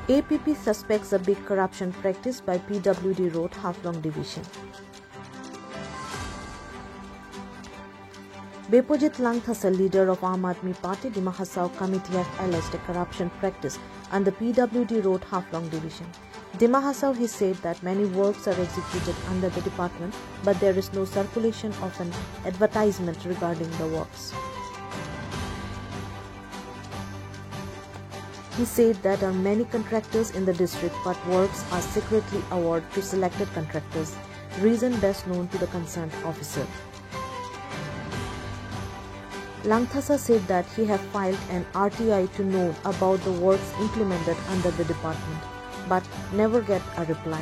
APP suspects a big corruption practice by PWD Road Haflong Division. Bepojit Langthasa, leader of Aam Aadmi Party Dima Hasao Committee, has alleged a corruption practice on the PWD Road Haflong Division. Dima Hasao has said that many works are executed under the department, but there is no circulation of an advertisement regarding the works. He said that there are many contractors in the district, but works are secretly awarded to selected contractors, reason best known to the concerned officer. Langthasa said that he had filed an RTI to know about the works implemented under the department, but never get a reply.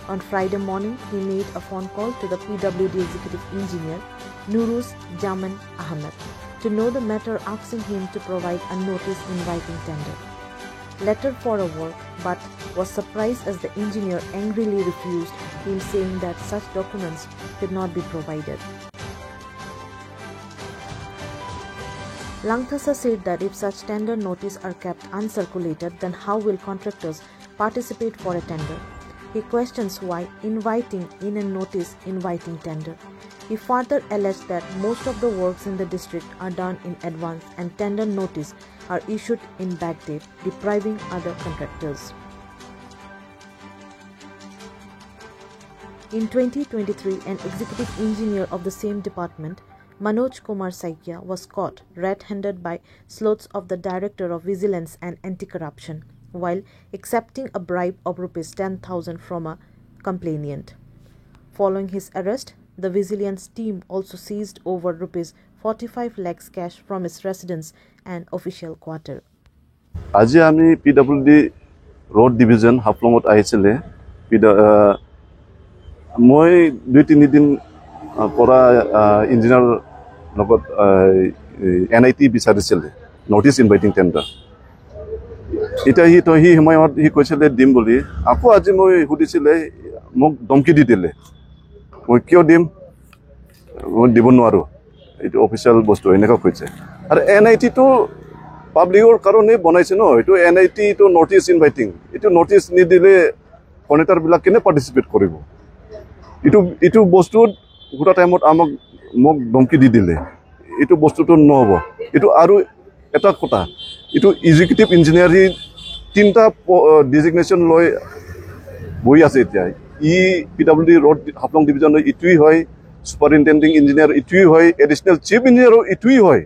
On Friday morning, he made a phone call to the PWD executive engineer, Nuruz Jaman Ahmed, to know the matter, asking him to provide a notice inviting tender letter for a work, but was surprised as the engineer angrily refused him, saying that such documents could not be provided. Langthasa said that if such tender notices are kept uncirculated, then how will contractors participate for a tender? He questions why inviting in a notice inviting tender. He further alleged that most of the works in the district are done in advance and tender notices are issued in bad date, depriving other contractors. In 2023, an executive engineer of the same department, Manoj Kumar Saikia, was caught red-handed by sleuths of the Director of Vigilance and Anti-Corruption while accepting a bribe of Rs 10,000 from a complainant. Following his arrest, the vigilance team also seized over Rs 45 lakhs cash from his residence and official quarter. Aji ami PWD Road Division Haflongot ahile moi 2-3 din pora engineer logot NIT bisarisile notice inviting tender. Ita hi to hi himayot hi koisile dim boli ako aji moi hudisile mok domki di dile moi kyo dim moi dibon nwaro etu official bostu eneka koise ar NIT to publicor karone banaise no etu NIT to notice inviting etu notice ni dile connector bilak kene participate koribo etu bostu গোটা টাইমত আমাক মোক ধমকি দি দিলে এটো বস্তুটো নহব এটো আৰু এটা কথা এটো এক্সিকিউটিভ ইঞ্জিনিয়াৰি তিনটা ডেজিগনেশন লৈ বই আছে এতিয়া ই পিডব্লিউডি রোড হাফলং ডিভিজন ইটুই হয় সুপারিনটেন্ডিং ইঞ্জিনিয়ার ইটুই হয় এডিশনাল চিফ ইঞ্জিনিয়ার ইটুই হয়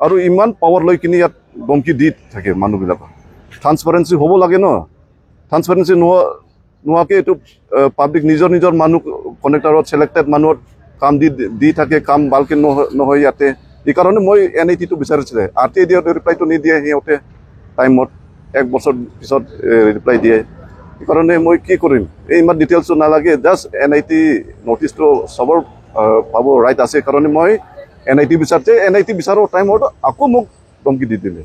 আৰু ইমান পাৱাৰ লৈ কিনি ইয়াত ধমকি দি থাকে মানুহবিলাক ট্ৰান্সপাৰেন্সি হ'ব লাগে ন ট্ৰান্সপাৰেন্সি নোয়াকে এটো পাব্লিক নিজৰ মানুহ কনেক্টৰত সিলেক্টেড মানুহৰ কাম দি থাকে কাম ভালকে নহয় ইয়াতে এই কাৰণে মই NIT টো বিচাৰিছিলে RTI দিয়া ৰিপ্লাইটো নিদিয়ে হিতে টাইমত এক বছৰ পিছত ৰিপ্লাই দিয়ে এই কাৰণে মই কি কৰিম এই ইমান ডিটেইলছ নালাগে জাস্ট NIT নোটিছটো সবৰ পাব ৰাইট আছে কাৰণে মই NIT বিচাৰো টাইমত আকৌ মোক ধমকি দি দিলে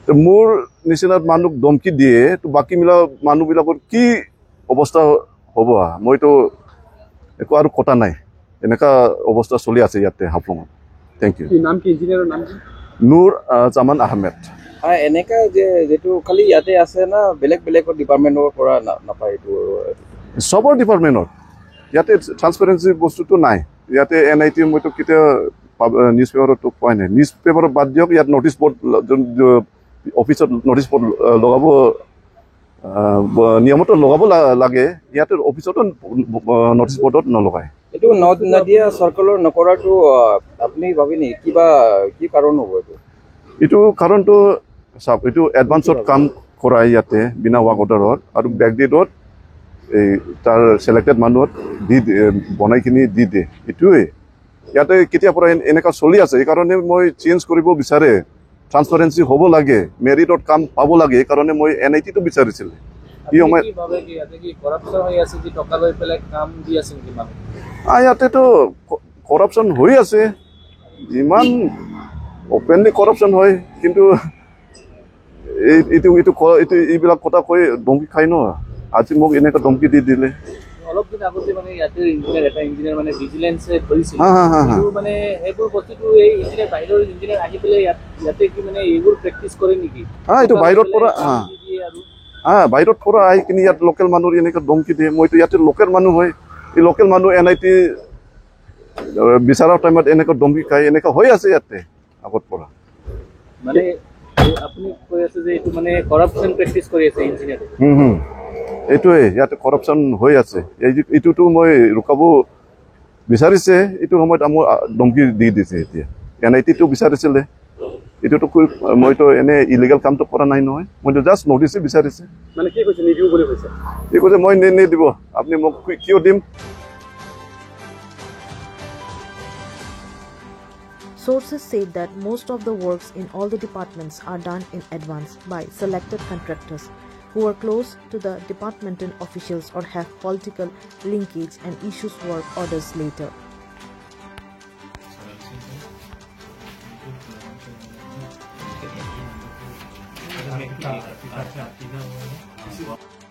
তো মোৰ নিচিনা মানুহ ধমকি দিয়ে তো বাকি মিলা মানুহবিলাকৰ কি অৱস্থা হ'ব মইতো একো আৰু কথা নাই এনেকা অৱস্থা চলি আছে ইয়াতে হাফলঙত থ্যাংক ইউ নাম কি ইঞ্জিনিয়াৰৰ নাম কি নুৰ জামান আহমেদ এনেকা যেটো খালি ইয়াতে আছে না বেলেগ ডিপাৰ্টমেন্টৰ পৰা নাপায় এইটো সবৰ ডিপাৰ্টমেন্টৰ ইয়াতে ট্ৰান্সপাৰেন্সি বস্তুটো নাই ইয়াতে NIT মইতো কিটা নিউজ পেপাৰত পোৱা নাই নিউজ পেপাৰত বাদ দিয়ক ইয়াত নটিচ বৰ্ড অফিচত নটিচ বৰ্ড লগাব নিয়মটো লগাব লাগে ইয়াতে অফিচতো নটিচ বৰ্ডত নলগায় এটো নদিয়া সাৰ্কেলৰ নকৰাটো আপুনি ভাবিনি কিবা কি কাৰণ হ'ব এটো কাৰণটো সব এটো এডভান্সত কাম কৰাই ইয়াতে বিনা ওয়াৰ্ক অৰ্ডাৰত আৰু বেকডেটত এই তাৰ সিলেক্টেড মানুহত দি বনাই কিনি দি দে এটোৱে ইয়াতে কেতিয়া পৰা এনেকা চলি আছে এই কাৰণে মই চেঞ্জ কৰিব বিচাৰে ট্ৰান্সপাৰেন্সি হ'ব লাগে মেৰিটত কাম পাব লাগে কাৰণে মই NIT টো বিচাৰিছিল কি সময় কি ভাবে কি ইয়াতে কি কৰাপচন হৈ আছে কি টকা লৈ পেলাই কাম দি আছে কি মানুহ ইয়াতে তো কৰাপচন হৈ আছে ইমান ওপেনলি কৰাপচন হয় কিন্তু এইটো এইবিলাক কথা কৈ ধমকি খাই ন আজি মোক এনেকা ধমকি দি দিলে অলপ দিন আগতে মানে ইয়াতে ইঞ্জিনিয়াৰ মানে ভিজিলেন্সে ধৰিছিল কিন্তু মানে এইবোৰ বস্তুটো এই ইঞ্জিনিয়াৰ বাহিৰৰ ইঞ্জিনিয়াৰ আহি পেলাই ইয়াতে কি মানে এইবোৰ প্ৰেক্টিছ কৰে নেকি এইটো বাহিৰৰ পৰা বাহিৰত পৰা আহি কিনি ইয়াত লোকেল মানুহ এনেকৈ ধমকি দিয়ে মইতো ইয়াতে লোকেল মানুহ হয় এই লোকেল মানুহ NIT বিচাৰৰ টাইমত এনেকৈ ধমকি খাই এনেকৈ হৈ আছে ইয়াতে আগত পৰা মানে আপুনি কৈ আছে যে এইটো মানে কৰাপশ্যন প্ৰেক্টিচ কৰি আছে ইঞ্জিনিয়াৰ এইটোৱে ইয়াতে কৰাপশ্যন হৈ আছে এইটোতো মই ৰুকাব বিচাৰিছে এইটো সময়ত আমাৰ ধমকি দি দিছে এতিয়া NIT-টো বিচাৰিছিলে এইটোতো মইতো এনে ইলিগেল কামটো কৰা নাই নহয় মইতো জাষ্ট নটিছে বিচাৰিছে মানে কি কৈছে নিদিও বুলি কৈছে এই কৈছে মই নিদিব আপুনি মোক কিয় দিম Sources say that most of the works in all the departments are done in advance by selected contractors who are close to the departmental officials or have political linkage and issues work orders later. Kita